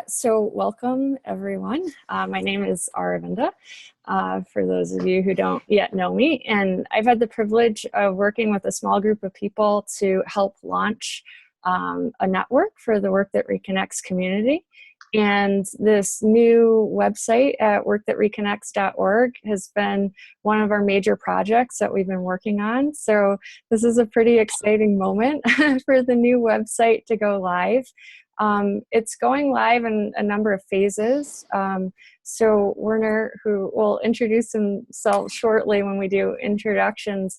So welcome everyone. My name is Aravinda, for those of you who don't yet know me. And I've had the privilege of working with a small group of people to help launch a network for the Work That Reconnects community. And this new website at workthatreconnects.org has been one of our major projects that we've been working on. So this is a pretty exciting moment for the new website to go live. It's going live in a number of phases. So Werner, who will introduce himself shortly when we do introductions,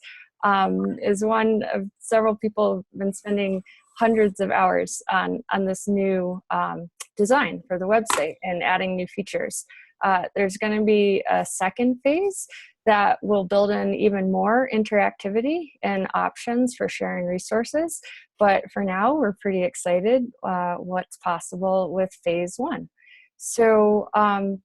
is one of several people who've been spending hundreds of hours on this new design for the website and adding new features. There's going to be a second phase that will build in even more interactivity and options for sharing resources. But for now, we're pretty excited what's possible with phase one. So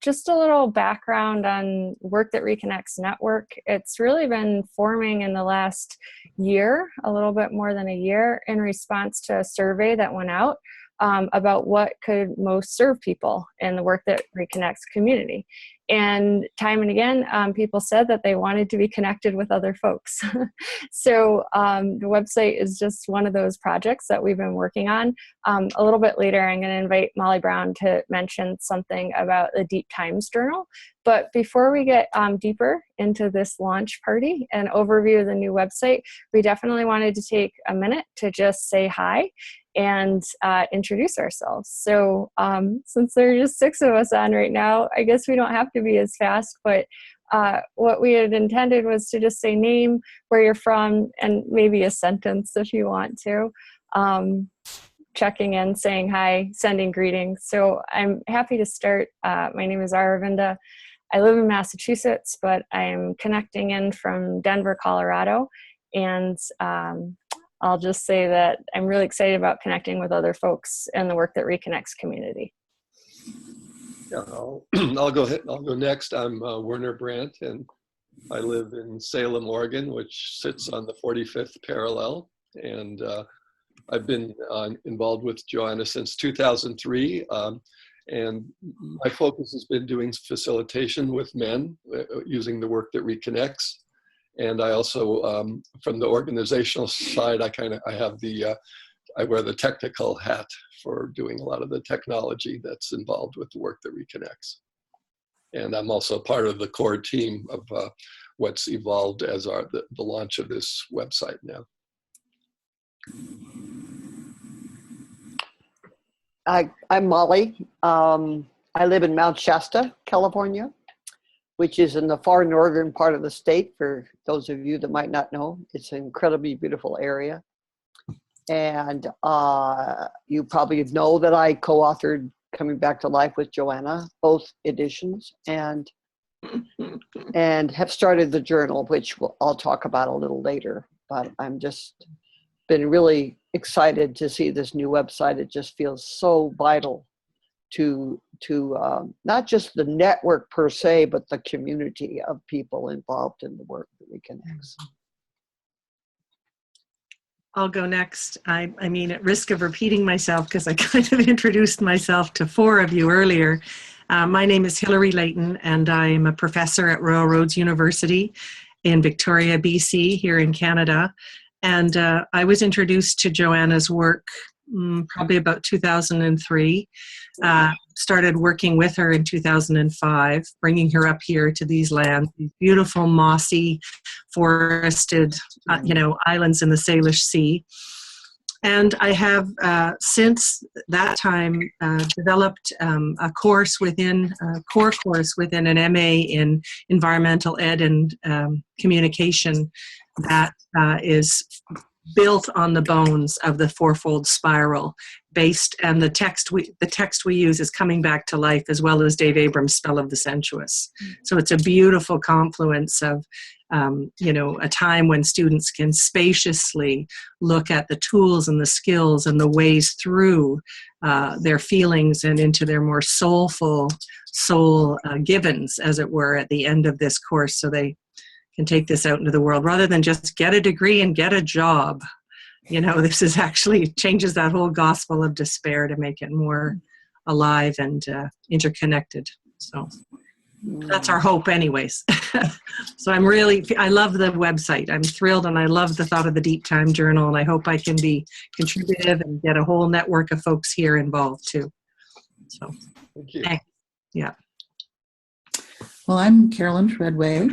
just a little background on Work That Reconnects Network. It's really been forming in the last year, a little bit more than a year, in response to a survey that went out about what could most serve people in the Work That Reconnects community. And time and again, people said that they wanted to be connected with other folks. So the website is just one of those projects that we've been working on. A little bit later, I'm going to invite Molly Brown to mention something about the Deep Times Journal. But before we get deeper into this launch party and overview of the new website, we definitely wanted to take a minute to just say hi and introduce ourselves. So since there are just 6 of us on right now, I guess we don't have to be as fast, but what we had intended was to just say name, where you're from, and maybe a sentence if you want to. Checking in, saying hi, sending greetings. So I'm happy to start. My name is Aravinda. I live in Massachusetts, but I am connecting in from Denver, Colorado. And I'll just say that I'm really excited about connecting with other folks in the Work That Reconnects community. Yeah, I'll go ahead. I'll go next. I'm Werner Brandt, and I live in Salem, Oregon, which sits on the 45th parallel. And I've been involved with Joanna since 2003. And my focus has been doing facilitation with men using the Work That Reconnects. And I also, from the organizational side, I wear the technical hat for doing a lot of the technology that's involved with the Work That Reconnects. And I'm also part of the core team of what's evolved as the launch of this website now. I'm Molly. I live in Mount Shasta, California, which is in the far northern part of the state. For those of you that might not know, it's an incredibly beautiful area. And you probably know that I co-authored Coming Back to Life with Joanna, both editions, and have started the journal, which I'll talk about a little later. But I'm just been really excited to see this new website. It just feels so vital to not just the network per se, but the community of people involved in the Work That Reconnects. I'll go next. I mean, at risk of repeating myself, because I kind of introduced myself to 4 of you earlier, my name is Hilary Layton, and I'm a professor at Royal Roads University in Victoria, BC, here in Canada. And I was introduced to Joanna's work probably about 2003. Started working with her in 2005, bringing her up here to these lands, these beautiful mossy, forested, islands in the Salish Sea. And I have, since that time, developed a core course within an MA in environmental ed and communication that is built on the bones of the fourfold spiral, and the text we use is Coming Back to Life, as well as Dave Abrams' Spell of the Sensuous. So it's a beautiful confluence of a time when students can spaciously look at the tools and the skills and the ways through their feelings and into their more soulful soul givens, as it were, at the end of this course, so they can take this out into the world rather than just get a degree and get a job. This is actually changes that whole gospel of despair to make it more alive and interconnected. So that's our hope anyways. So I love the website. I'm thrilled, and I love the thought of the Deep Time Journal, and I hope I can be contributive and get a whole network of folks here involved too. So Thank you. thanks. Yeah. Well, I'm Carolyn Treadway,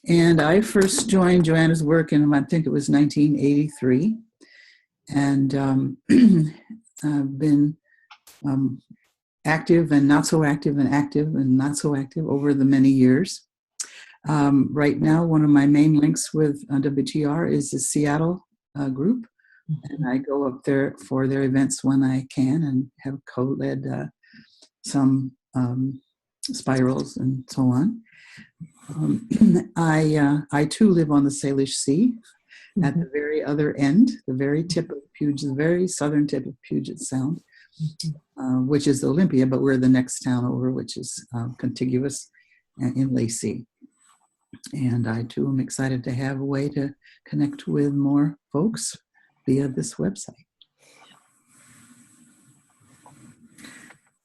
and I first joined Joanna's work in, I think it was 1983, and I've been active and not so active and active and not so active over the many years. Right now, one of my main links with WTR is the Seattle group, and I go up there for their events when I can and have co-led some spirals and so on. I too live on the Salish Sea at the very other end, the very tip of Puget, the very southern tip of Puget Sound, which is Olympia, but we're the next town over, which is contiguous in Lacey. And I too am excited to have a way to connect with more folks via this website.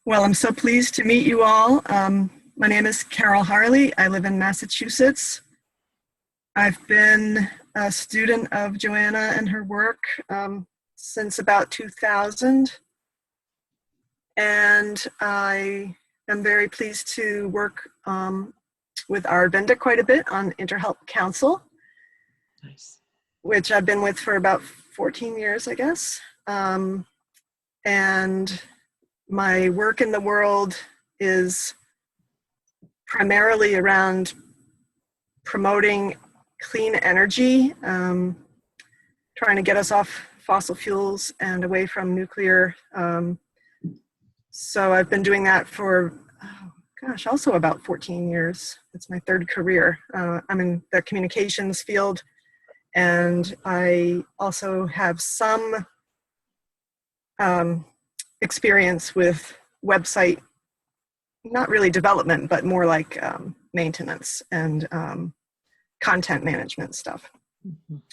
Well, I'm so pleased to meet you all. My name is Carol Harley. I live in Massachusetts. I've been a student of Joanna and her work since about 2000. And I am very pleased to work with Aravinda quite a bit on InterHelp Council, Nice. which I've been with for about 14 years, I guess. And my work in the world is primarily around promoting clean energy, trying to get us off fossil fuels and away from nuclear. So I've been doing that for, also about 14 years. It's my third career. I'm in the communications field, and I also have some experience with website, not really development, but more like maintenance and content management stuff.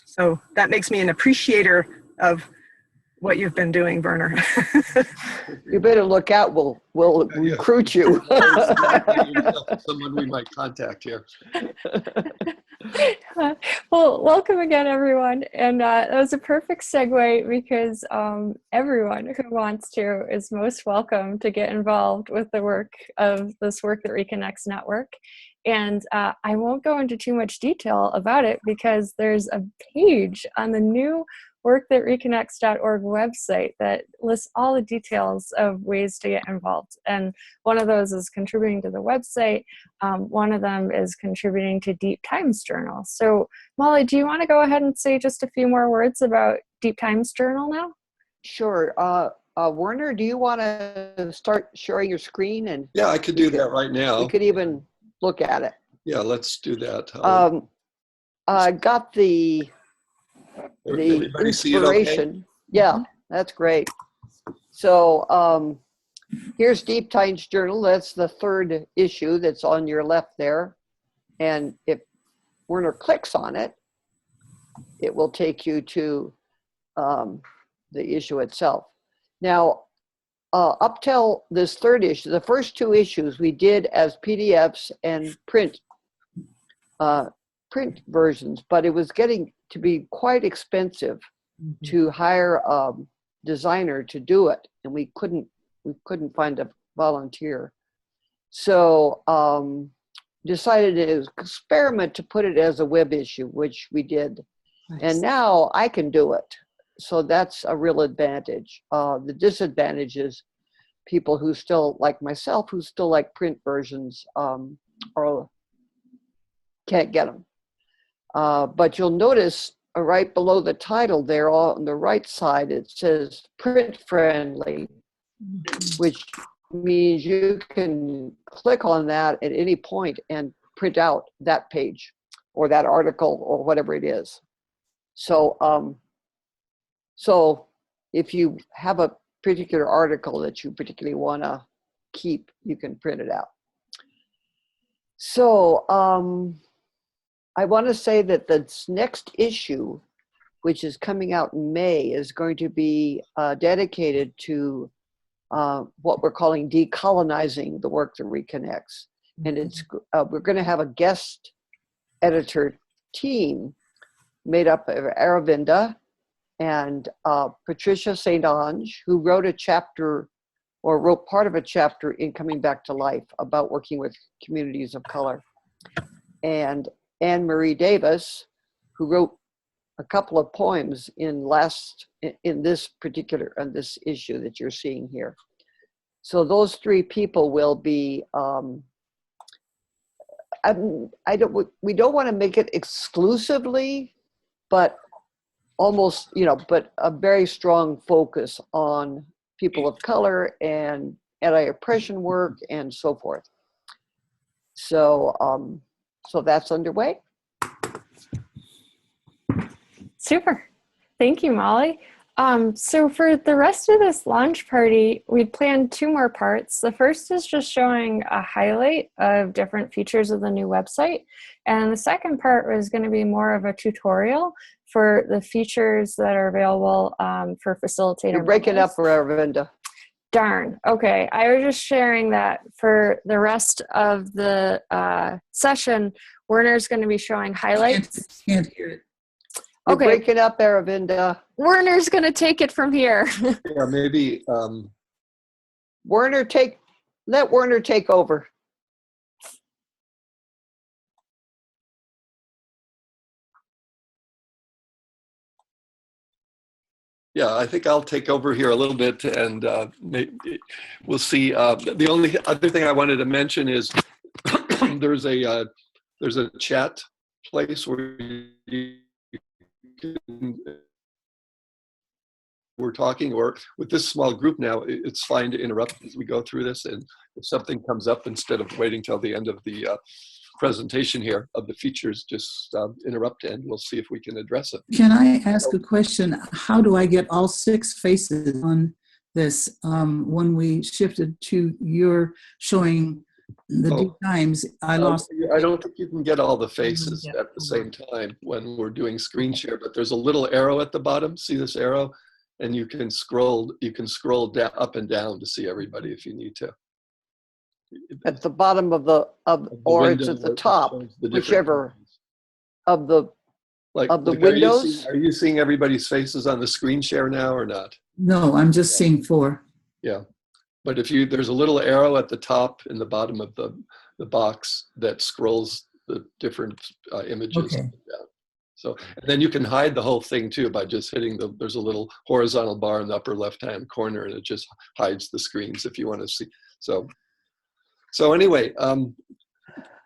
So that makes me an appreciator of what you've been doing, Werner. You better look out. We'll recruit you. Someone we might contact here. Well, welcome again, everyone. And that was a perfect segue because everyone who wants to is most welcome to get involved with the work of this Work That Reconnects network. And I won't go into too much detail about it because there's a page on the new workthatreconnects.org website that lists all the details of ways to get involved. And one of those is contributing to the website. One of them is contributing to Deep Times Journal. So Molly, do you want to go ahead and say just a few more words about Deep Times Journal now? Sure. Werner, do you want to start sharing your screen? And Yeah, I could do that right now. we could even look at it. Yeah, let's do that. I got the Everybody see it okay? inspiration. Yeah, that's great. So here's Deep Times Journal. That's the third issue that's on your left there. And if Werner clicks on it, it will take you to the issue itself. Now, up till this third issue, the first two issues we did as PDFs and print versions, but it was getting to be quite expensive to hire a designer to do it, and we couldn't find a volunteer. So decided to experiment to put it as a web issue, which we did. Nice. And now I can do it. So that's a real advantage. The disadvantage is people who still, like myself, who still like print versions or can't get them. But you'll notice right below the title there on the right side, it says print friendly, which means you can click on that at any point and print out that page or that article or whatever it is. So, so if you have a particular article that you particularly want to keep, you can print it out. So I want to say that the next issue, which is coming out in May, is going to be dedicated to what we're calling decolonizing the work that reconnects. And we're going to have a guest editor team made up of Aravinda and Patricia St. Ange, who wrote a chapter or wrote part of a chapter in Coming Back to Life about working with communities of color. And Anne Marie Davis, who wrote a couple of poems in this issue that you're seeing here. So those three people will be, we don't want to make it exclusively, but almost, but a very strong focus on people of color and anti-oppression work and so forth. So, so that's underway. Super. Thank you, Molly. So for the rest of this launch party, we planned 2 more parts. The first is just showing a highlight of different features of the new website. And the second part was going to be more of a tutorial for the features that are available for facilitator. You're breaking members. up, Aravinda. Darn. Okay. I was just sharing that for the rest of the session, Werner's going to be showing highlights. Can't hear it. You're Okay. breaking up, Aravinda. Werner's going to take it from here. Yeah, maybe. Let Werner take over. Yeah, I think I'll take over here a little bit, and we'll see. The only other thing I wanted to mention is there's a chat place where we're talking, or with this small group now, it's fine to interrupt as we go through this, and if something comes up, instead of waiting till the end of the presentation here of the features, just interrupt and we'll see if we can address it. Can I ask a question? How do I get all 6 faces on this? When we shifted to your showing the deep times, I lost. I don't think you can get all the faces at the same time when we're doing screen share, but there's a little arrow at the bottom. See this arrow? And you can scroll down, up and down to see everybody if you need to. At the bottom of or it's at the top, whichever of the windows. Are you seeing everybody's faces on the screen share now or not? No, I'm just seeing 4. Yeah, but there's a little arrow at the top and the bottom of the box that scrolls the different images. Okay. Down. So, and then you can hide the whole thing too by just hitting there's a little horizontal bar in the upper left-hand corner, and it just hides the screens if you want to see. So anyway, a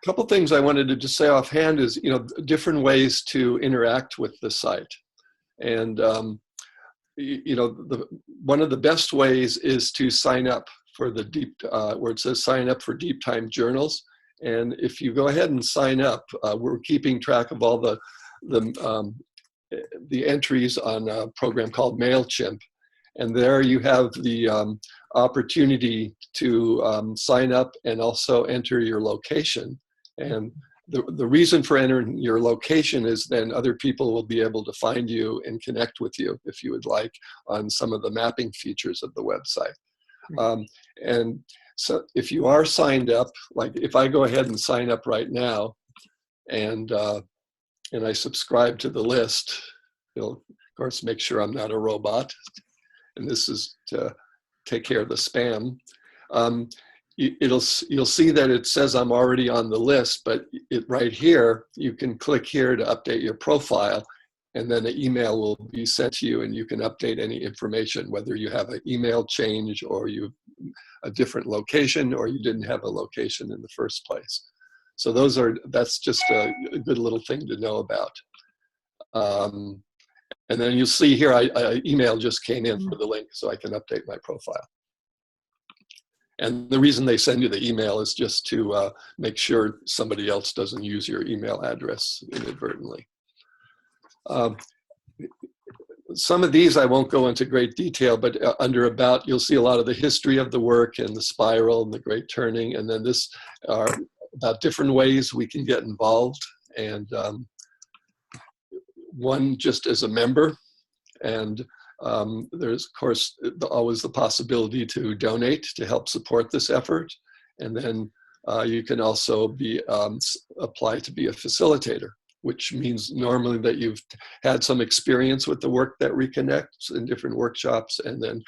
couple things I wanted to just say offhand is, different ways to interact with the site. And, one of the best ways is to sign up for the where it says sign up for Deep Time Journals. And if you go ahead and sign up, we're keeping track of all the entries on a program called MailChimp. And there you have the opportunity to sign up and also enter your location. And the reason for entering your location is then other people will be able to find you and connect with you, if you would like, on some of the mapping features of the website. And so if you are signed up, like if I go ahead and sign up right now and I subscribe to the list, it'll, of course, make sure I'm not a robot. And this is to take care of the spam. You'll see that it says I'm already on the list, but right here, you can click here to update your profile, and then an email will be sent to you, and you can update any information, whether you have an email change or you a different location, or you didn't have a location in the first place. So that's just a good little thing to know about. And then you'll see here, email just came in for the link, so I can update my profile. And the reason they send you the email is just to make sure somebody else doesn't use your email address inadvertently. Some of these I won't go into great detail, but under About, you'll see a lot of the history of the work and the spiral and the great turning. And then this are about different ways we can get involved. And one just as a member. And There's, of course, always the possibility to donate to help support this effort. And then you can also apply to be a facilitator, which means normally that you've had some experience with the work that reconnects in different workshops. And then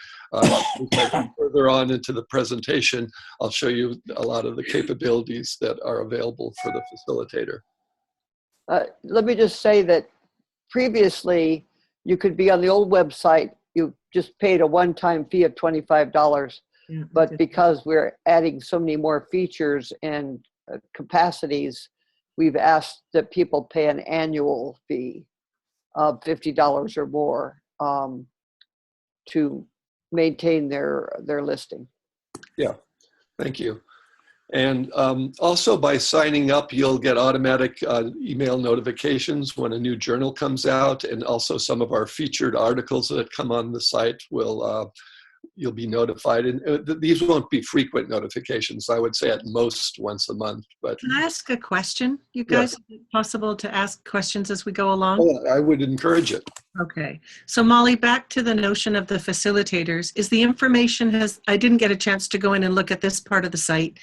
further on into the presentation, I'll show you a lot of the capabilities that are available for the facilitator. Let me just say that previously you could be on the old website, you just paid a one-time fee of $25. Yeah, But because we're adding so many more features and capacities, we've asked that people pay an annual fee of $50 or more to maintain their listing. Yeah, thank you. And also by signing up, you'll get automatic email notifications when a new journal comes out, and also some of our featured articles that come on the site will you'll be notified. And these won't be frequent notifications. I would say at most once a month. But Can I ask a question, you guys? Yes. Is it possible to ask questions as we go along? Oh, I would encourage it. Okay. So Molly, back to the notion of the facilitators. Is the information I didn't get a chance to go in and look at this part of the site.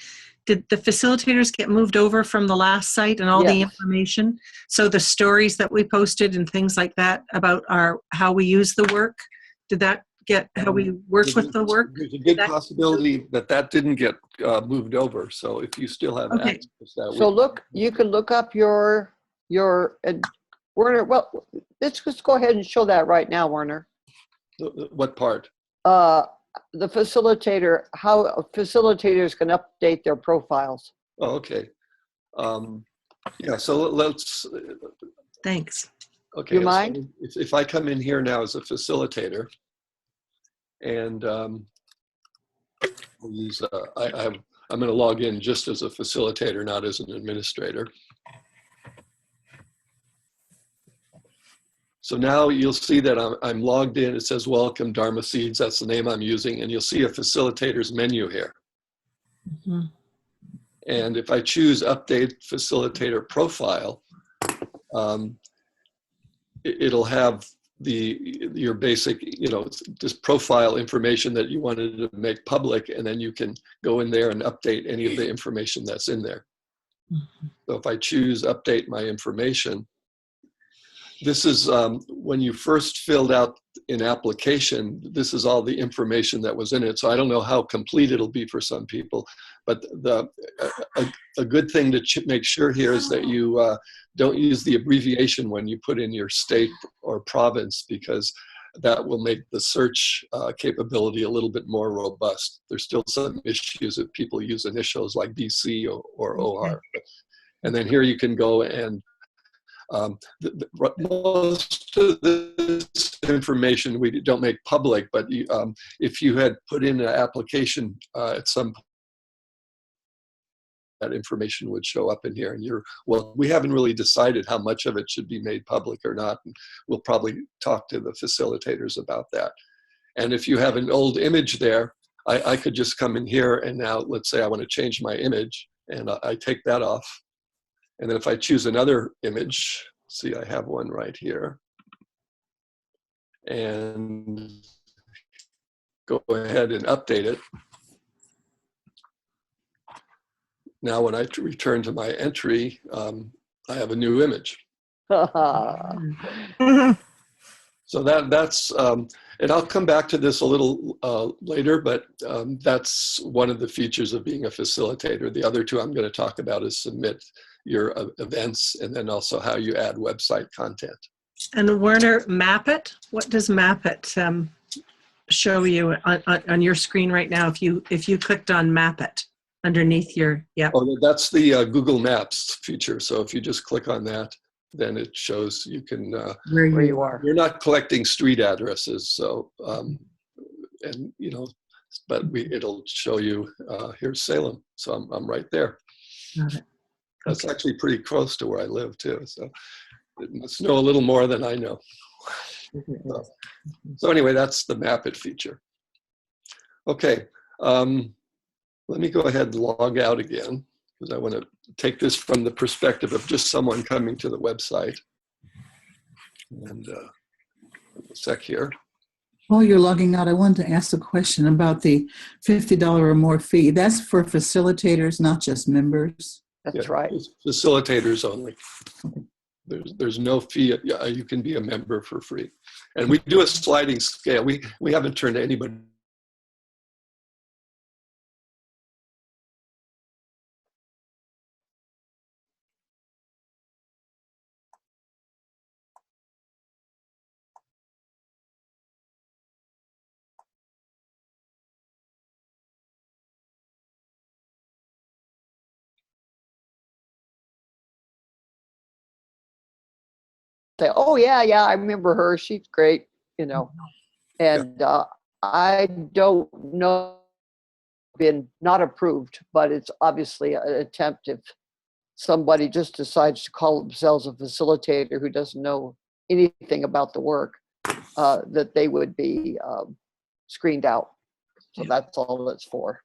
Did the facilitators get moved over from the last site and all the Yes. information? So the stories that we posted and things like that about how we use the work, did that get how we work with the work? There's a good possibility that didn't get moved over. So if you still have Okay. access that So look, you can look up your Werner. Well, let's just go ahead and show that right now, Werner. what part? The facilitator, how facilitators can update their profiles. Oh, okay. Yeah, so let's, Thanks. okay. You mind? So if I come in here now as a facilitator, and I'll use, I'm going to log in just as a facilitator, not as an administrator. So now you'll see that I'm logged in. It says welcome Dharma Seeds. That's the name I'm using. And you'll see a facilitator's menu here. Mm-hmm. And if I choose update facilitator profile, it'll have your basic, just profile information that you wanted to make public, and then you can go in there and update any of the information that's in there. Mm-hmm. So if I choose update my information, this is when you first filled out an application, this is all the information that was in it. So I don't know how complete it'll be for some people, but a good thing to make sure here is that you don't use the abbreviation when you put in your state or province, because that will make the search capability a little bit more robust. There's still some issues if people use initials like BC or OR. And then here you can go and most of this information we don't make public, but if you had put in an application at some point, that information would show up in here. And we haven't really decided how much of it should be made public or not. And we'll probably talk to the facilitators about that. And if you have an old image there, I could just come in here and now let's say I want to change my image, and I take that off. And then if I choose another image, see, I have one right here, and go ahead and update it. Now, when I return to my entry, I have a new image. Mhm. So that's, and I'll come back to this a little later, but that's one of the features of being a facilitator. The other two I'm going to talk about is submit your events, and then also how you add website content. And Werner, Mapit, what does Mapit show you on your screen right now if you clicked on Mapit underneath your, yeah. Oh, that's the Google Maps feature. So if you just click on that, then it shows you can, Where you are. you're not collecting street addresses. So, and but it'll show you, here's Salem. So I'm right there. Got it. That's Okay. actually pretty close to where I live too. So it must know a little more than I know. So anyway, that's the Mapit feature. Okay, let me go ahead and log out again, because I want to take this from the perspective of just someone coming to the website. And a sec here. While you're logging out, I wanted to ask a question about the $50 or more fee. That's for facilitators, not just members. That's Yeah, right. it's facilitators only. There's no fee. Yeah, you can be a member for free. And we do a sliding scale. We haven't turned anybody. Say, oh yeah, yeah, I remember her. She's great, you know. Yeah. And I don't know, been not approved, but it's obviously an attempt if somebody just decides to call themselves a facilitator who doesn't know anything about the work, that they would be screened out. So that's all it's for.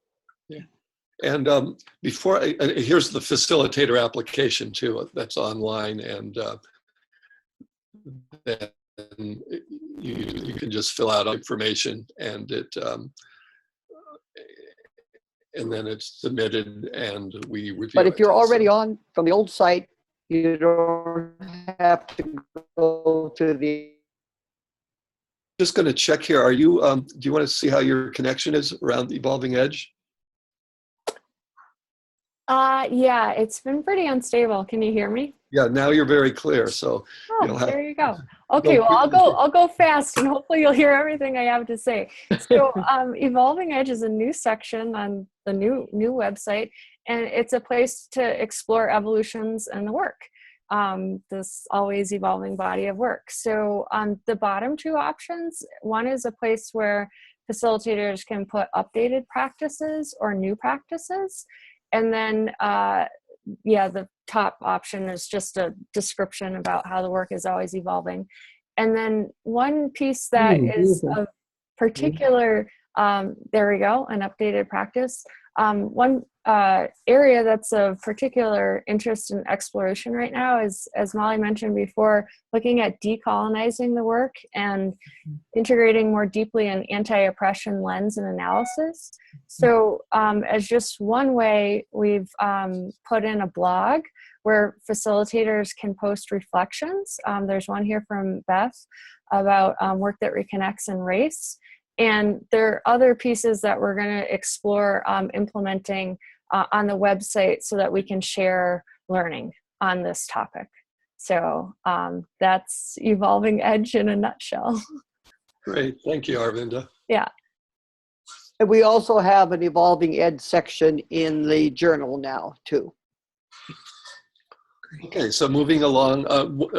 And here's the facilitator application too. That's online, and then you can just fill out information, and and then it's submitted, and we review it. But if you're already So, on from the old site, you don't have to go to the. just going to check here. Are you? Do you want to see how your connection is around the Evolving Edge? Yeah, it's been pretty unstable. Can you hear me? Yeah, now you're very clear. So you'll Oh, have. there you go. Okay, well, I'll go fast, and hopefully you'll hear everything I have to say. So, Evolving Edge is a new section on the new website, and it's a place to explore evolutions in the work. This always evolving body of work. So, on the bottom two options, one is a place where facilitators can put updated practices or new practices, and then the top option is just a description about how the work is always evolving. And then one piece that is of particular, there we go, an updated practice. One area that's of particular interest and exploration right now is, as Molly mentioned before, looking at decolonizing the work and integrating more deeply an anti-oppression lens and analysis. So as just one way, we've put in a blog where facilitators can post reflections. There's one here from Beth about work that reconnects and race. And there are other pieces that we're going to explore implementing on the website so that we can share learning on this topic. So that's Evolving Edge in a nutshell. Great, thank you, Arvinda. Yeah. And we also have an Evolving Ed section in the journal now too. Okay, so moving along,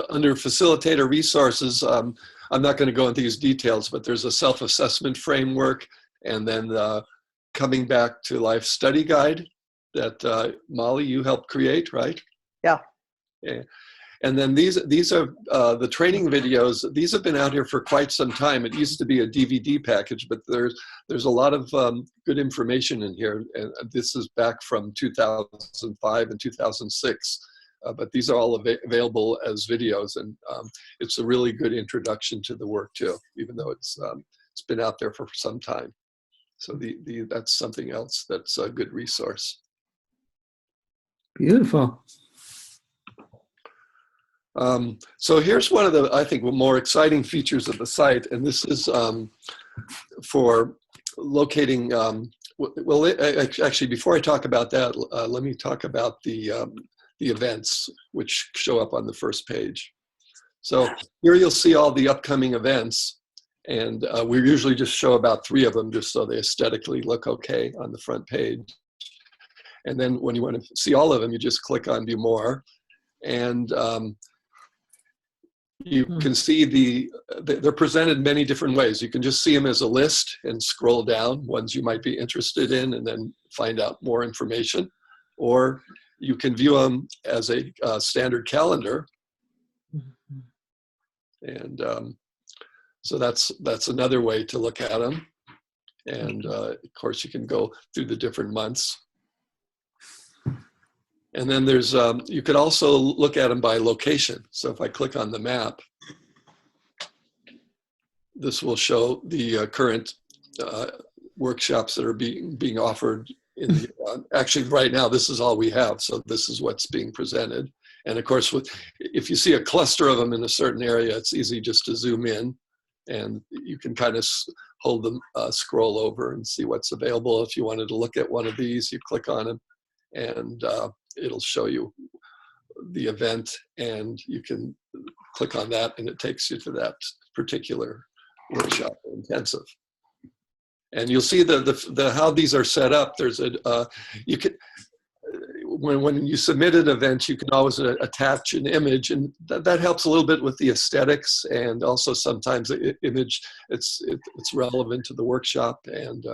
under facilitator resources, I'm not going to go into these details, but there's a self-assessment framework, and then the Coming Back to Life study guide that Molly, you helped create, right? Yeah. Yeah. And then these are the training videos. These have been out here for quite some time. It used to be a DVD package, but there's a lot of good information in here. And this is back from 2005 and 2006. But these are all available as videos, and it's a really good introduction to the work too, even though it's been out there for some time. So that's something else that's a good resource. Beautiful. So here's one of the, I think, more exciting features of the site, and this is for locating. Actually, before I talk about that, let me talk about the events which show up on the first page. So here you'll see all the upcoming events, and we usually just show about 3 of them just so they aesthetically look okay on the front page. And then when you want to see all of them, you just click on View More, and you can see they're presented many different ways. You can just see them as a list and scroll down ones you might be interested in and then find out more information, or you can view them as a standard calendar. And so that's another way to look at them. And of course, you can go through the different months. And then there's, you could also look at them by location. So if I click on the map, this will show the current workshops that are being offered. Actually, right now, this is all we have. So this is what's being presented. And of course, if you see a cluster of them in a certain area, it's easy just to zoom in, and you can kind of hold them, scroll over and see what's available. If you wanted to look at one of these, you click on it, and it'll show you the event, and you can click on that, and it takes you to that particular workshop or intensive. And you'll see the how these are set up. There's you can, when you submit an event, you can always attach an image, and that helps a little bit with the aesthetics, and also sometimes the image, it's relevant to the workshop. And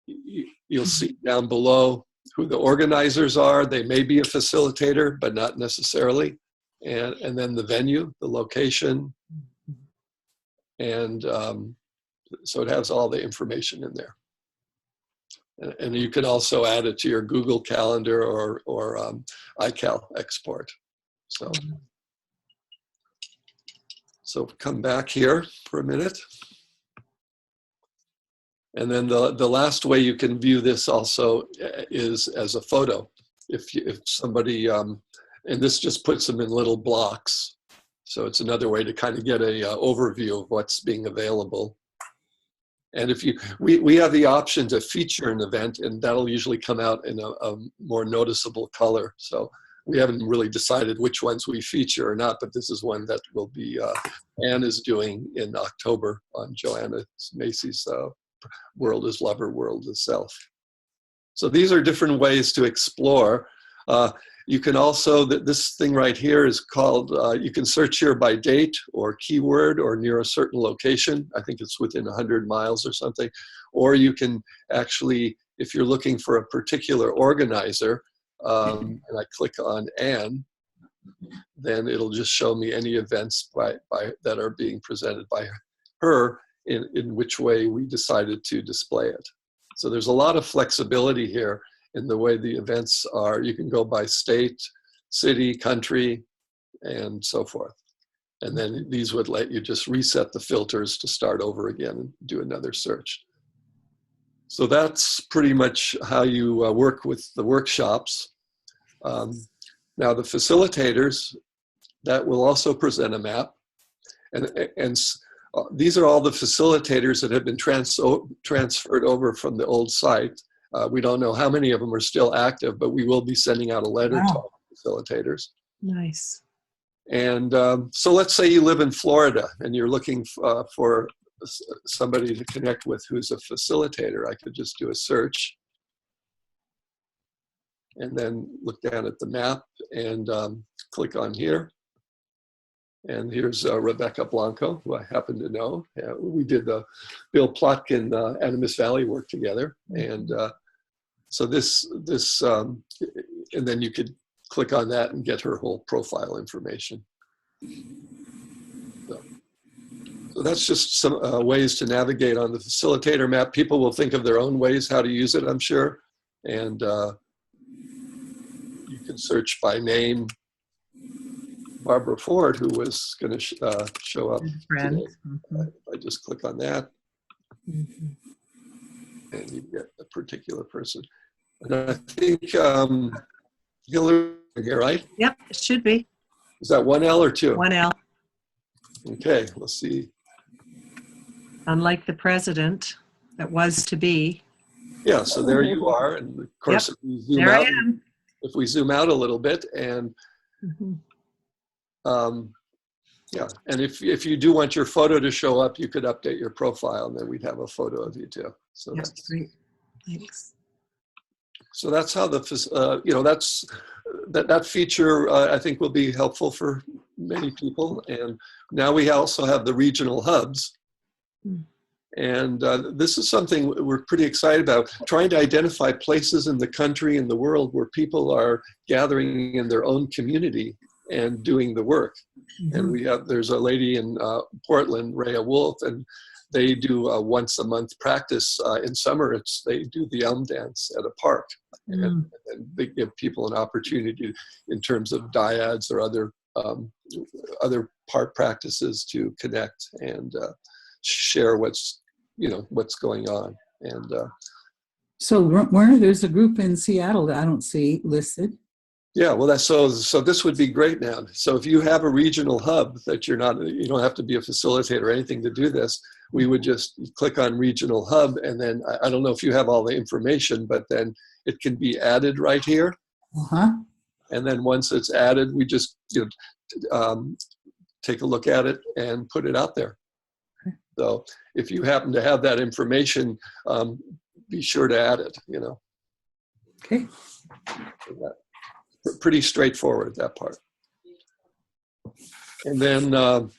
you'll see down below who the organizers are. They may be a facilitator, but not necessarily. And then the venue, the location, and so it has all the information in there. And you can also add it to your Google Calendar or iCal export. So come back here for a minute. And then the last way you can view this also is as a photo. If somebody, and this just puts them in little blocks. So it's another way to kind of get a overview of what's being available. And if we have the option to feature an event, and that'll usually come out in a more noticeable color. So we haven't really decided which ones we feature or not, but this is one that will be, Anne is doing in October on Joanna Macy's World is Lover, World is Self. So these are different ways to explore. You can also, this thing right here is called, you can search here by date or keyword or near a certain location. I think it's within 100 miles or something. Or you can actually, if you're looking for a particular organizer, and I click on Anne, then it'll just show me any events that are being presented by her in which way we decided to display it. So there's a lot of flexibility here in the way the events are. You can go by state, city, country, and so forth. And then these would let you just reset the filters to start over again and do another search. So that's pretty much how you work with the workshops. Now the facilitators, that will also present a map. And these are all the facilitators that have been transferred over from the old site. We don't know how many of them are still active, but we will be sending out a letter to all facilitators. Nice. And so let's say you live in Florida and you're looking for somebody to connect with who's a facilitator. I could just do a search and then look down at the map and click on here. And here's Rebecca Blanco, who I happen to know. We did the Bill Plotkin Animas Valley work together. And so this and then you could click on that and get her whole profile information. So that's just some ways to navigate on the facilitator map. People will think of their own ways how to use it, I'm sure. And you can search by name. Barbara Ford, who was going to show up today. I just click on that, and you get a particular person. And I think Hillary here, right? Yep, it should be. Is that 1L or 2? 1L. Okay, let's see. Unlike the president that was to be. Yeah, so there you are. And of course, Yep. If we zoom out a little bit, and yeah, and if you do want your photo to show up, you could update your profile, and then we'd have a photo of you too. So Yep, great. Thanks. So that's how that feature I think will be helpful for many people. And now we also have the regional hubs. And this is something we're pretty excited about, trying to identify places in the country and the world where people are gathering in their own community and doing the work. And there's a lady in Portland, Rhea Wolf, and they do a once a month practice. In summer, they do the Elm Dance at a park. And they give people an opportunity in terms of dyads or other part practices to connect and share what's going on. And So Werner, there's a group in Seattle that I don't see listed. yeah, well, that's so this would be great now. So if you have a regional hub that you don't have to be a facilitator or anything to do this, we would just click on regional hub, and then I don't know if you have all the information, but then it can be added right here. Uh-huh. And then once it's added, we just take a look at it and put it out there. Okay. So if you happen to have that information, be sure to add it, Okay. Pretty straightforward, that part. And then,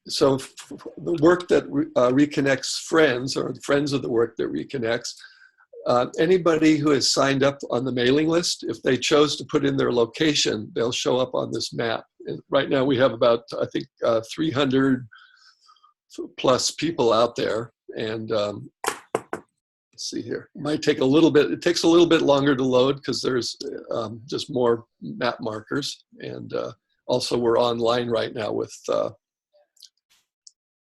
so the work that reconnects friends, or friends of the work that reconnects, anybody who has signed up on the mailing list, if they chose to put in their location, they'll show up on this map. And right now we have about, I think, 300 plus people out there. And let's see here. It might take a little bit. It takes a little bit longer to load because there's just more map markers. And also we're online right now with,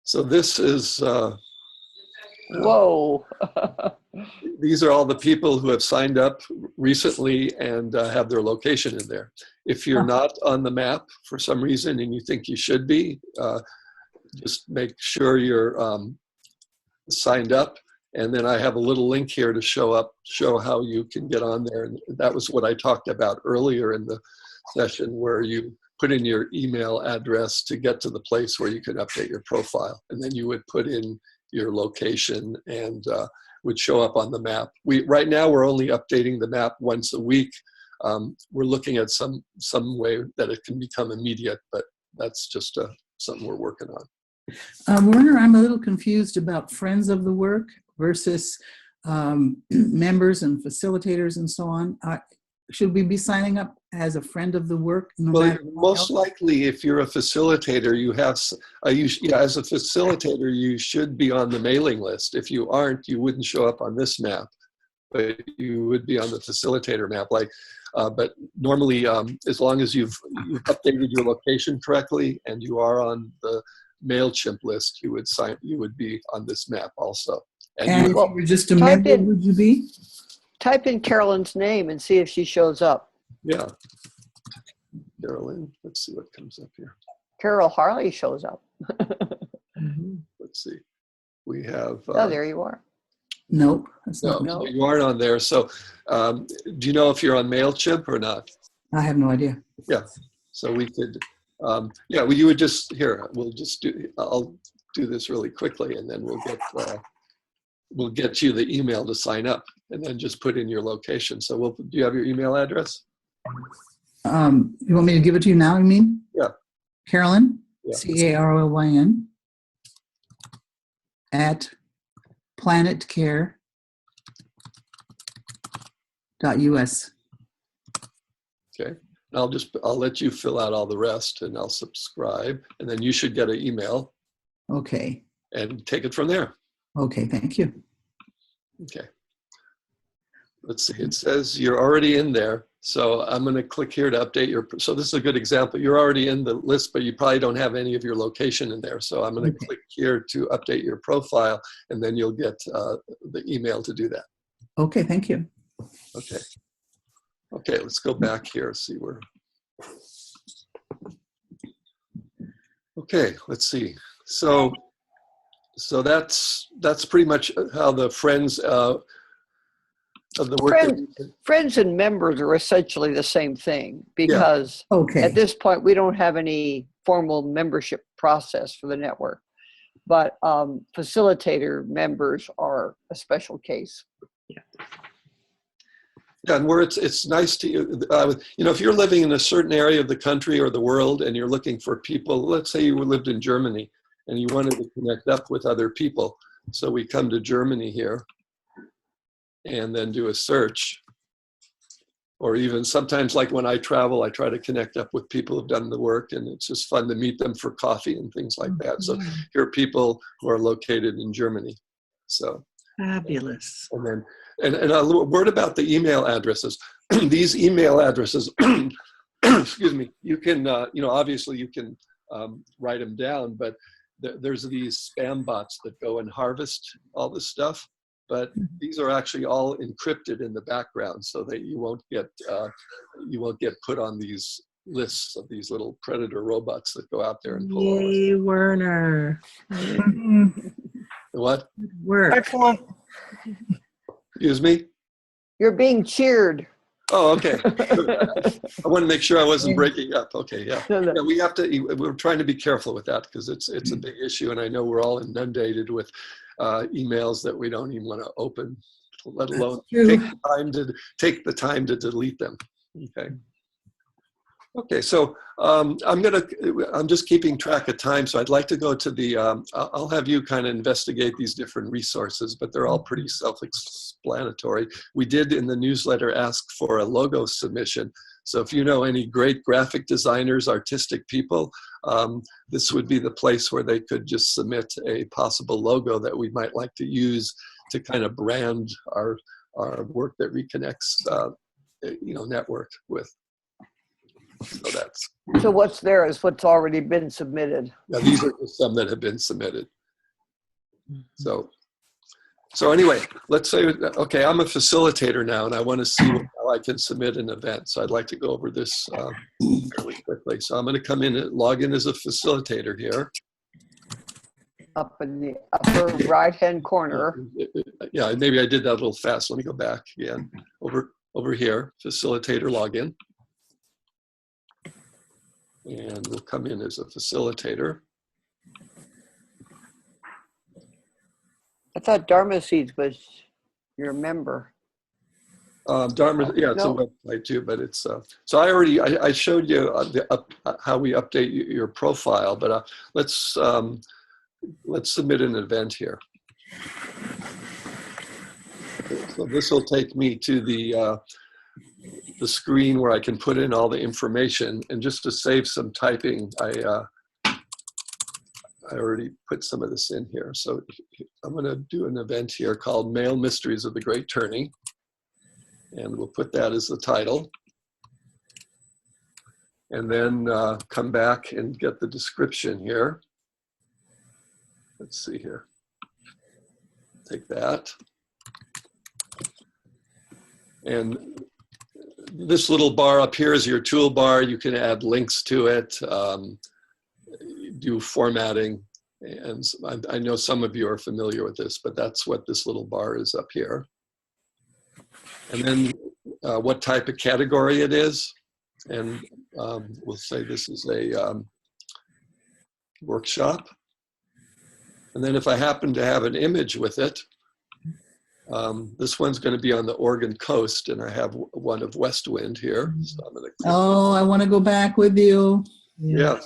so this is, Whoa. these are all the people who have signed up recently and have their location in there. If you're not on the map for some reason and you think you should be, just make sure you're signed up. And then I have a little link here to show how you can get on there. And that was what I talked about earlier in the session, where you put in your email address to get to the place where you can update your profile. And then you would put in your location and would show up on the map. Right now we're only updating the map once a week. We're looking at some way that it can become immediate, but that's just something we're working on. Werner, I'm a little confused about friends of the work versus members and facilitators and so on. Should we be signing up as a friend of the work? Well, most likely, if you're a facilitator, you have, as a facilitator, you should be on the mailing list. If you aren't, you wouldn't show up on this map, but you would be on the facilitator map. But normally, as long as you've updated your location correctly and you are on the MailChimp list, you would be on this map also. And if you were just a member, would you be? Type in Carolyn's name and see if she shows up. Yeah. Carolyn, let's see what comes up here. Carol Harley shows up. Let's see. We have. Oh, there you are. Nope. That's No, not you aren't on there. So do you know if you're on MailChimp or not? I have no idea. Yeah. So we could, well, you would just, I'll do this really quickly and then we'll get you the email to sign up and then just put in your location. So do you have your email address? You want me to give it to you now, you mean? Yeah. Carolyn, Yeah. Carolyn, at planetcare.us. Okay. I'll let you fill out all the rest and I'll subscribe and then you should get an email. Okay. And take it from there. Okay, thank you. Okay. Let's see, it says you're already in there. So I'm going to click here to update so this is a good example. You're already in the list, but you probably don't have any of your location in there. So I'm going to click here to update your profile and then you'll get the email to do that. Okay, thank you. Okay. Okay, let's go back here, see where. Okay, let's see. So that's pretty much how the friends of the work. Friends and members are essentially the same thing because at this point we don't have any formal membership process for the network, but facilitator members are a special case. Yeah, and where it's nice to, if you're living in a certain area of the country or the world and you're looking for people, let's say you lived in Germany and you wanted to connect up with other people. So we come to Germany here and then do a search. Or even sometimes like when I travel, I try to connect up with people who've done the work and it's just fun to meet them for coffee and things like that. So here are people who are located in Germany. So fabulous. And then and a little word about the email addresses. These email addresses, excuse me, you can, obviously you can write them down, but there's these spam bots that go and harvest all this stuff. But these are actually all encrypted in the background, so that you won't get put on these lists of these little predator robots that go out there and pull all this. Yay, Werner. What? Good work. Excellent. Excuse me? You're being cheered. Oh, okay. I want to make sure I wasn't breaking up. Okay, yeah. No, no. Yeah, we're trying to be careful with that because it's a big issue, and I know we're all inundated with emails that we don't even want to open, let alone take the time to delete them. Okay. Okay, so I'm just keeping track of time, so I'd like to go to the, I'll have you kind of investigate these different resources, but they're all pretty self-explanatory. We did in the newsletter ask for a logo submission, so if you know any great graphic designers, artistic people, this would be the place where they could just submit a possible logo that we might like to use to kind of brand our work that Reconnect's network with. So what's there is what's already been submitted. Now these are just some that have been submitted. So anyway, let's say, okay, I'm a facilitator now and I want to see how I can submit an event. So I'd like to go over this fairly quickly. So I'm going to come in and log in as a facilitator here. Up in the upper right-hand corner. Yeah, maybe I did that a little fast. Let me go back again. Over here, facilitator login. And we'll come in as a facilitator. I thought Dharma Seeds was your member. Dharma, yeah, it's a website too, but it's, so I showed you how we update your profile, but let's submit an event here. So this will take me to the screen where I can put in all the information, and just to save some typing, I already put some of this in here. So I'm going to do an event here called Male Mysteries of the Great Turning, and we'll put that as the title, and then come back and get the description here. Let's see here. Take that. And this little bar up here is your toolbar. You can add links to it, do formatting. And I know some of you are familiar with this, but that's what this little bar is up here. And then what type of category it is. And we'll say this is a workshop. And then if I happen to have an image with it, this one's going to be on the Oregon coast, and I have one of West Wind here. So I'm going to click. Oh, I want to go back with you. Yeah.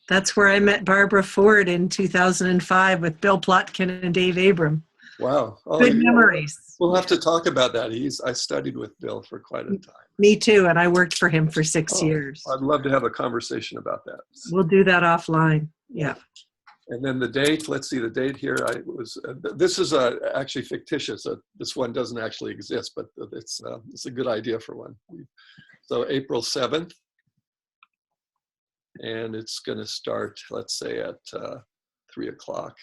That's where I met Barbara Ford in 2005 with Bill Plotkin and Dave Abram. Wow. Oh, Good memories. We'll have to talk about that. I studied with Bill for quite a time. Me too, and I worked for him for 6 years. I'd love to have a conversation about that. We'll do that offline. Yeah. And then the date, let's see the date here. This is actually fictitious. This one doesn't actually exist, but it's a good idea for one. So April 7th. And it's going to start, let's say, at 3 o'clock.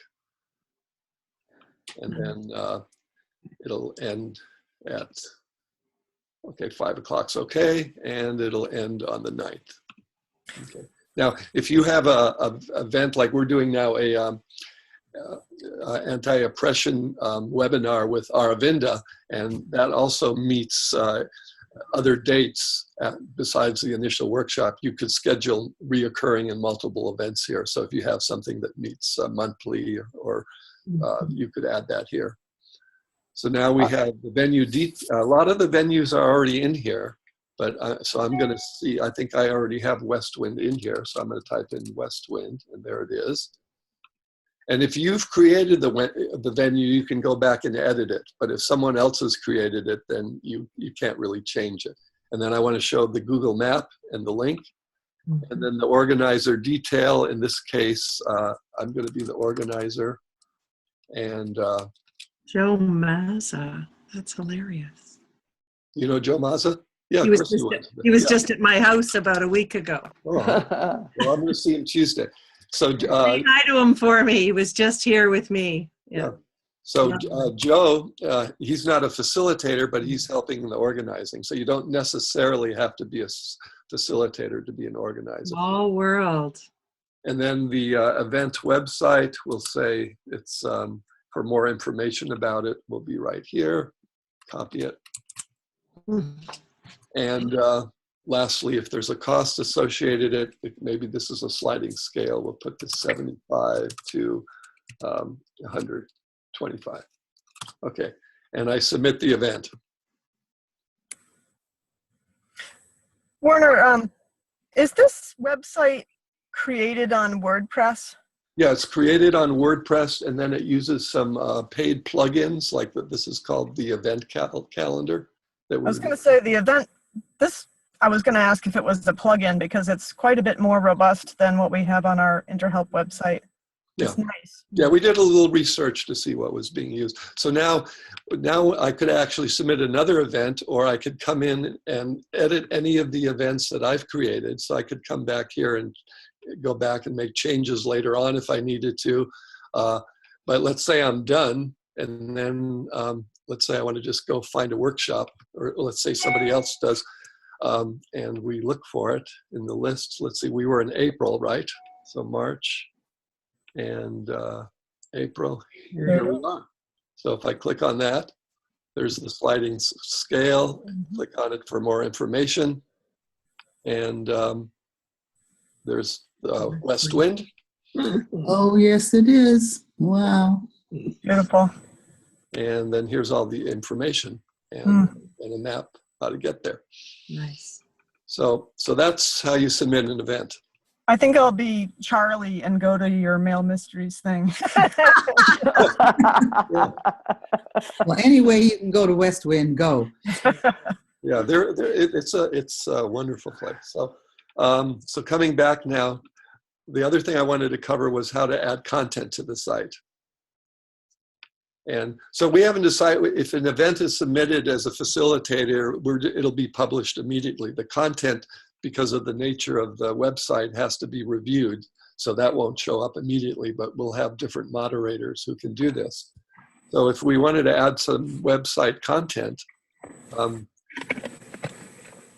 And then it'll end at, okay, 5 o'clock's okay. And it'll end on the 9th. Okay. Now, if you have a event like we're doing now, a anti-oppression webinar with Aravinda, and that also meets other dates besides the initial workshop, you could schedule reoccurring and multiple events here. So if you have something that meets monthly, or you could add that here. So now we have the venue. A lot of the venues are already in here. But so I'm going to see, I think I already have West Wind in here. So I'm going to type in West Wind, and there it is. And if you've created the venue, you can go back and edit it. But if someone else has created it, then you can't really change it. And then I want to show the Google map and the link. And then the organizer detail. In this case, I'm going to be the organizer. And Joe Mazza. That's hilarious. you know Joe Mazza? Yeah, He of was course just he at, was. he was Yeah. just at my house about a week ago. Oh, well, I'm going to see him Tuesday. So, Say hi to him for me. He was just here with me. Yeah. So Joe, he's not a facilitator, but he's helping in the organizing. So you don't necessarily have to be a facilitator to be an organizer. Small world. And then the event website will say it's for more information about it will be right here. Copy it. And lastly, if there's a cost associated, maybe this is a sliding scale. We'll put this 75 to 125. Okay, and I submit the event. Werner, is this website created on WordPress? Yeah, it's created on WordPress, and then it uses some paid plugins, like this is called the event calendar. I was going to say the event, I was going to ask if it was a plugin because it's quite a bit more robust than what we have on our InterHelp website. It's nice. Yeah, we did a little research to see what was being used. So now I could actually submit another event, or I could come in and edit any of the events that I've created. So I could come back here and go back and make changes later on if I needed to. But let's say I'm done, and then let's say I want to just go find a workshop, or let's say somebody else does, and we look for it in the list. Let's see, we were in April, right? So March and April, here we are. So if I click on that, there's the sliding scale. Click on it for more information. And there's West Wind. Oh, yes, it is. Wow. Beautiful. And then here's all the information and a map how to get there. Nice. So that's how you submit an event. I think I'll be Charlie and go to your Mail Mysteries thing. Well, anyway, you can go to West Wind, go. Yeah, it's a wonderful place. So so coming back now, the other thing I wanted to cover was how to add content to the site. And so we haven't decided if an event is submitted as a facilitator, it'll be published immediately. The content, because of the nature of the website, has to be reviewed. So that won't show up immediately, but we'll have different moderators who can do this. So if we wanted to add some website content,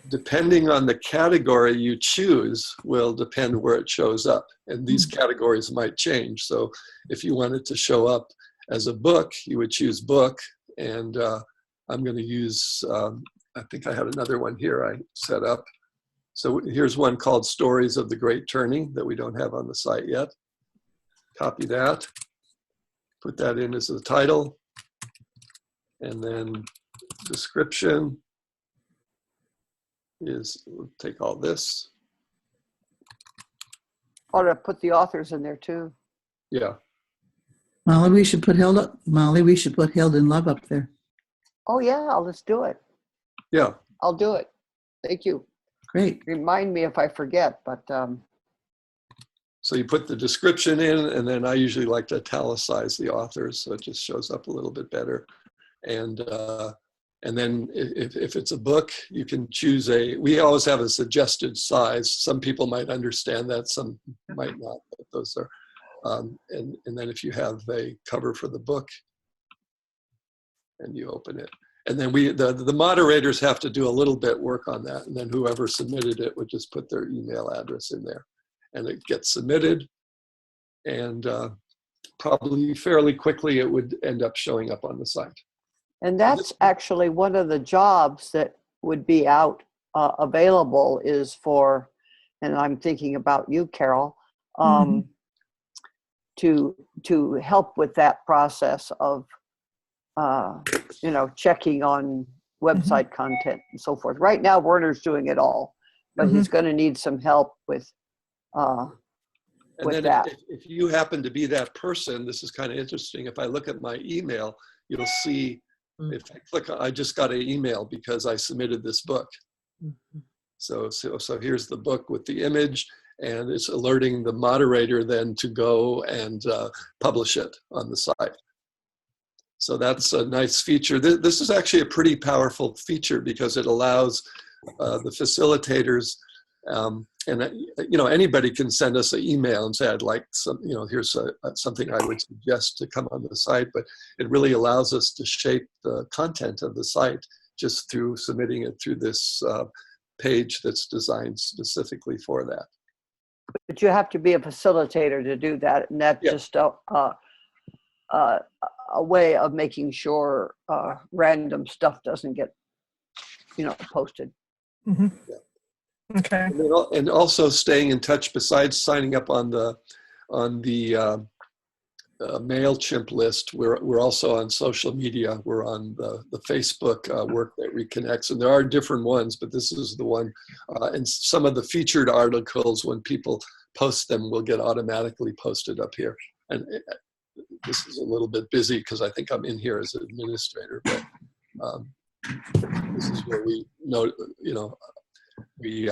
depending on the category you choose will depend where it shows up. And these categories might change. So if you wanted to show up as a book, you would choose book. And I'm going to use, I think I had another one here I set up. So here's one called Stories of the Great Turning that we don't have on the site yet. Copy that, put that in as the title, and then description is, we'll take all this. Ought to put the authors in there too. Yeah, Molly, we should put Hilden Love up there. Oh yeah, let's do it. yeah. I'll do it. Thank you. Great. Remind me if I forget, but So you put the description in, and then I usually like to italicize the authors so it just shows up a little bit better. And then if it's a book, you can choose we always have a suggested size. Some people might understand that, some might not, but those are, and then if you have a cover for the book and you open it. And then the moderators have to do a little bit work on that. And then whoever submitted it would just put their email address in there. And it gets submitted. And probably fairly quickly, it would end up showing up on the site. and that's actually one of the jobs that would be out available is for, and I'm thinking about you, Carol, to help with that process of checking on website content and so forth. Right now, Werner's doing it all, but he's going to need some help with And then that. if you happen to be that person, this is kind of interesting. If I look at my email, you'll see if I click, I just got an email because I submitted this book. So here's the book with the image, and it's alerting the moderator then to go and publish it on the site. So that's a nice feature. This is actually a pretty powerful feature because it allows the facilitators, and anybody can send us an email and say, I'd like some, here's something I would suggest to come on the site, but it really allows us to shape the content of the site just through submitting it through this page that's designed specifically for that. But you have to be a facilitator to do that, and that's just a way of making sure random stuff doesn't get, posted. Mm-hmm. Yeah. Okay. And also staying in touch. Besides signing up on the MailChimp list, we're also on social media. We're on the Facebook Work That Reconnects, and there are different ones, but this is the one. And some of the featured articles, when people post them, will get automatically posted up here. And this is a little bit busy because I think I'm in here as an administrator, but this is where we we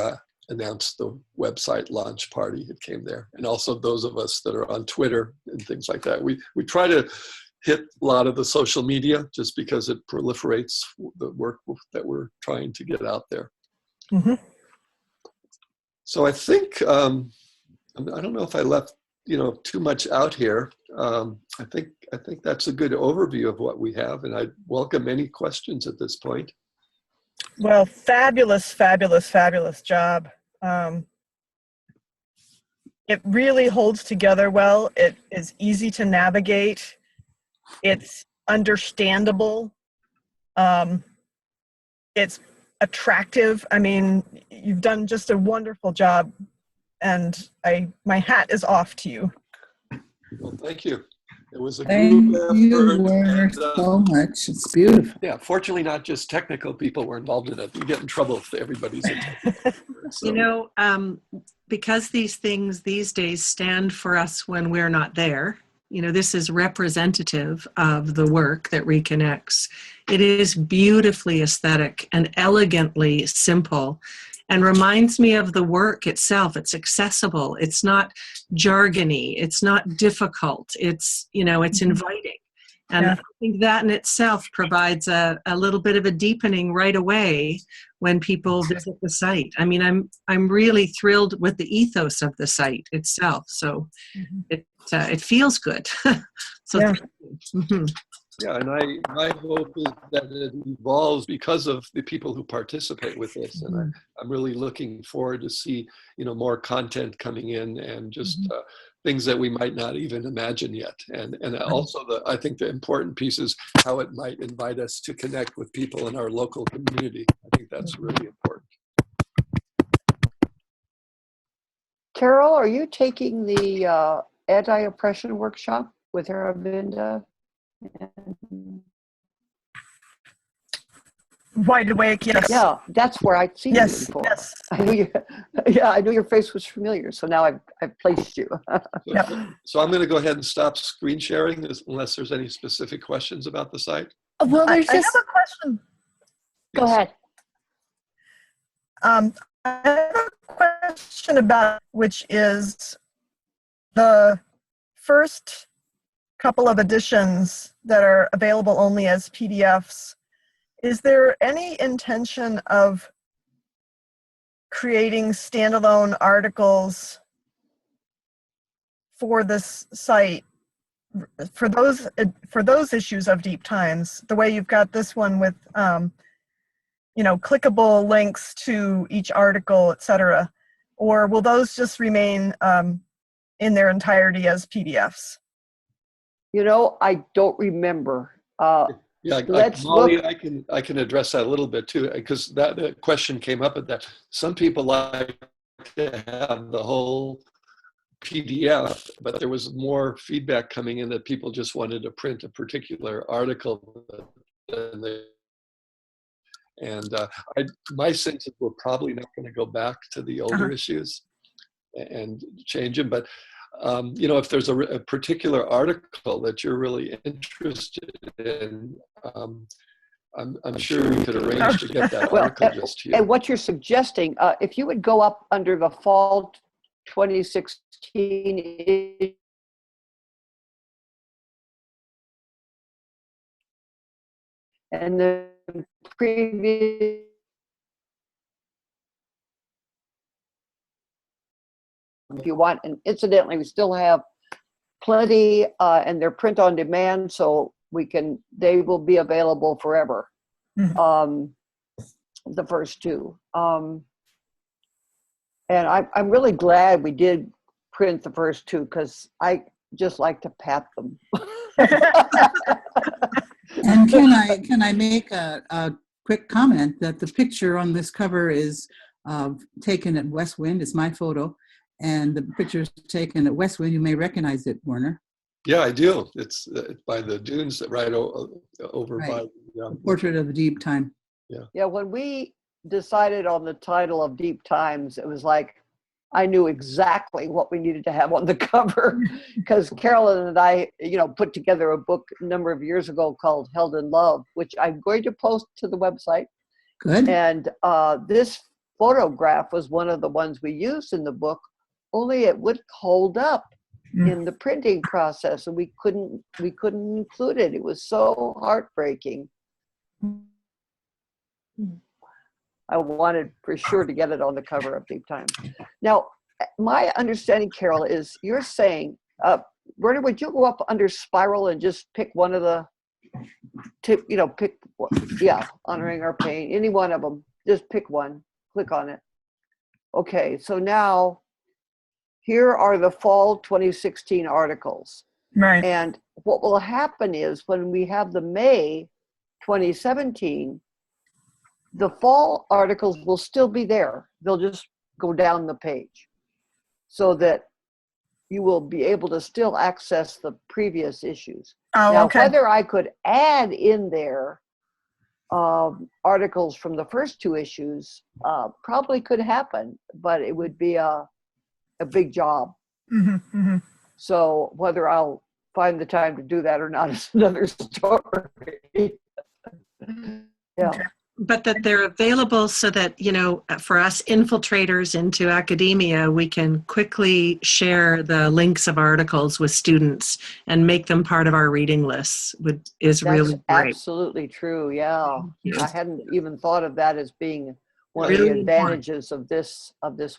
announced the website launch party. It came there. And also those of us that are on Twitter and things like that. We try to hit a lot of the social media just because it proliferates the work that we're trying to get out there. Mm-hmm. So I think, I don't know if I left too much out here. I think that's a good overview of what we have, and I welcome any questions at this point. Well, fabulous, fabulous, fabulous job. It really holds together well. It is easy to navigate. It's understandable. It's attractive. I mean, you've done just a wonderful job, and my hat is off to you. Well, thank you. It was a Thank group you, effort. Werner, so much. It's beautiful. Yeah, fortunately, not just technical people were involved in it. You get in trouble if everybody's a technical expert, so. Because these things these days stand for us when we're not there, this is representative of the work that reconnects. It is beautifully aesthetic and elegantly simple, and reminds me of the work itself. It's accessible. It's not jargony. It's not difficult. It's, it's inviting. And I think that in itself provides a little bit of a deepening right away when people visit the site. I mean, I'm really thrilled with the ethos of the site itself. So it feels good. So yeah. Mm-hmm. Yeah, and my hope is that it evolves because of the people who participate with this, and I'm really looking forward to see more content coming in, and just things that we might not even imagine yet. And also I think the important piece is how it might invite us to connect with people in our local community. I think that's really important. Carol, are you taking the anti-oppression workshop with Aravinda? Wide Awake, yes. Yeah, that's where I'd seen you before. Yes. I knew your face was familiar, so now I've placed you. So I'm going to go ahead and stop screen sharing unless there's any specific questions about the site. Well, I there's have a question. Go ahead. I have a question about, which is the first couple of editions that are available only as PDFs. Is there any intention of creating standalone articles for this site for those issues of Deep Times, the way you've got this one with clickable links to each article, etc., or will those just remain in their entirety as PDFs? I don't remember. Yeah, let's Molly, look. I can address that a little bit too, because that question came up at that. Some people like to have the whole PDF, but there was more feedback coming in that people just wanted to print a particular article. My sense is we're probably not going to go back to the older issues and change them, but if there's a particular article that you're really interested in, I'm sure we could arrange to get that article just to you. And what you're suggesting, if you would go up under the fall 2016 and the previous if you want. And incidentally, we still have plenty, and they're print on demand, so they will be available forever. The first two. And I'm really glad we did print the first two, because I just like to pat them. And can I make a quick comment that the picture on this cover is taken at West Wind? It's my photo, and the picture is taken at West Wind. You may recognize it, Werner. Yeah, I do. It's by the dunes right over Right. by. Yeah. Portrait of a Deep Time. Yeah, when we decided on the title of Deep Times, it was like, I knew exactly what we needed to have on the cover, because Carolyn and I, put together a book a number of years ago called Held in Love, which I'm going to post to the website. Good. And this photograph was one of the ones we used in the book, only it wouldn't hold up in the printing process, and we couldn't include it. It was so heartbreaking. I wanted for sure to get it on the cover of Deep Time. Now, my understanding, Carol, is you're saying, Werner, would you go up under Spiral and just pick one of the, Honoring Our Pain, any one of them, just pick one, click on it. Okay, so now here are the fall 2016 articles. Right. And what will happen is when we have the May 2017, the fall articles will still be there. They'll just go down the page so that you will be able to still access the previous issues. Oh, Now, okay. whether I could add in there articles from the first two issues probably could happen, but it would be a big job. Mm-hmm. So whether I'll find the time to do that or not is another story. Yeah. Okay. But that they're available so that, for us infiltrators into academia, we can quickly share the links of articles with students and make them part of our reading lists is That's really great. absolutely true. Yeah. you. I hadn't even thought of that as being one of Really the advantages of this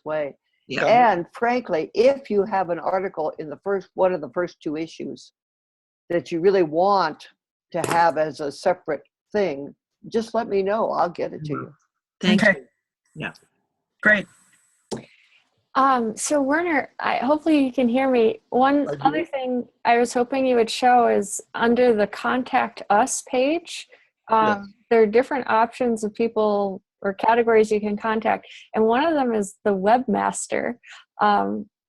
way. Yeah. And frankly, if you have an article in one of the first two issues that you really want to have as a separate thing, just let me know. I'll get it to you. Thank Okay. you. Yeah. Great. So Werner, hopefully you can hear me. One I do. other thing I was hoping you would show is under the Contact Us page, Yes. there are different options of people or categories you can contact. And one of them is the webmaster.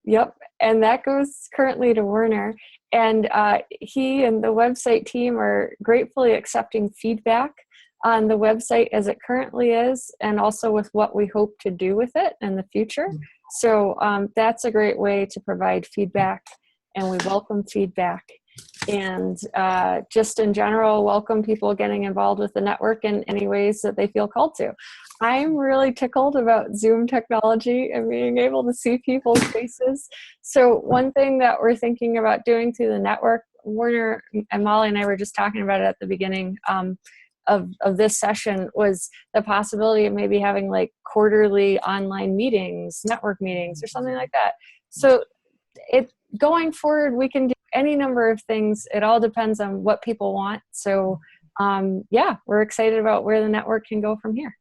Yep. And that goes currently to Werner. And he and the website team are gratefully accepting feedback on the website as it currently is, and also with what we hope to do with it in the future. So that's a great way to provide feedback, and we welcome feedback. And just in general, welcome people getting involved with the network in any ways that they feel called to. I'm really tickled about Zoom technology and being able to see people's faces. So one thing that we're thinking about doing through the network, Werner and Molly and I were just talking about it at the beginning of this session, was the possibility of maybe having like quarterly online meetings, network meetings, or something like that. So going forward, we can do any number of things. It all depends on what people want. So we're excited about where the network can go from here.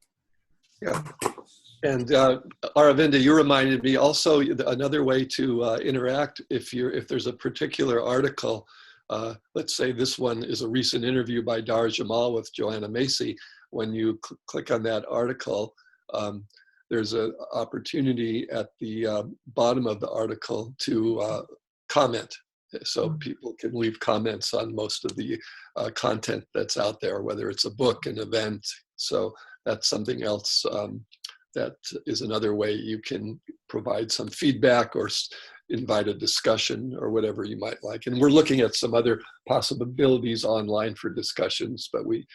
Yeah. And Aravinda, you reminded me also another way to interact if there's a particular article. Let's say this one is a recent interview by Dar Jamal with Joanna Macy. When you click on that article, there's an opportunity at the bottom of the article to comment. So people can leave comments on most of the content that's out there, whether it's a book, an event. So that's something else that is another way you can provide some feedback or invite a discussion or whatever you might like. And we're looking at some other possibilities online for discussions, but we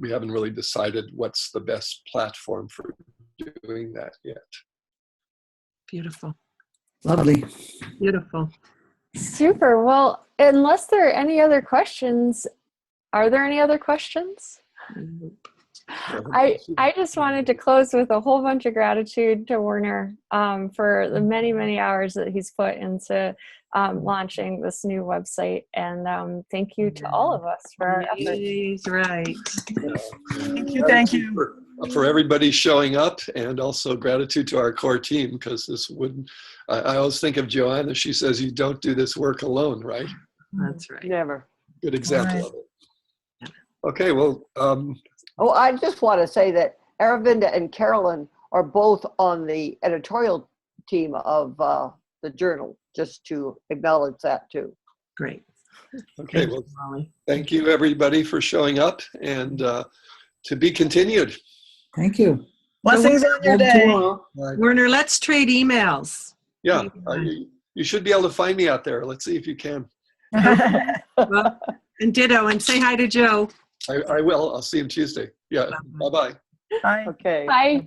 haven't really decided what's the best platform for doing that yet. Beautiful. Lovely. Beautiful. Super. Well, unless there are any other questions, are there any other questions? I just wanted to close with a whole bunch of gratitude to Werner for the many, many hours that he's put into launching this new website. And thank you to all of us for our efforts. He's right. Thank you. For everybody showing up, and also gratitude to our core team, because this wouldn't, I always think of Joanna, she says you don't do this work alone, right? That's right. Never. Good example Right. of it. Okay, well, Oh, I just want to say that Aravinda and Carolyn are both on the editorial team of the journal, just to acknowledge that too. Great. okay, Thank well, you, Molly. thank you everybody for showing up, and to be continued. Thank you. Blessings on your Love to day. all. Werner, let's trade emails. Yeah, you should be able to find me out there. Let's see if you can. Well, and ditto, and say hi to Joe. I will. I'll see him Tuesday. Yeah. Bye-bye. Bye. Okay. Bye.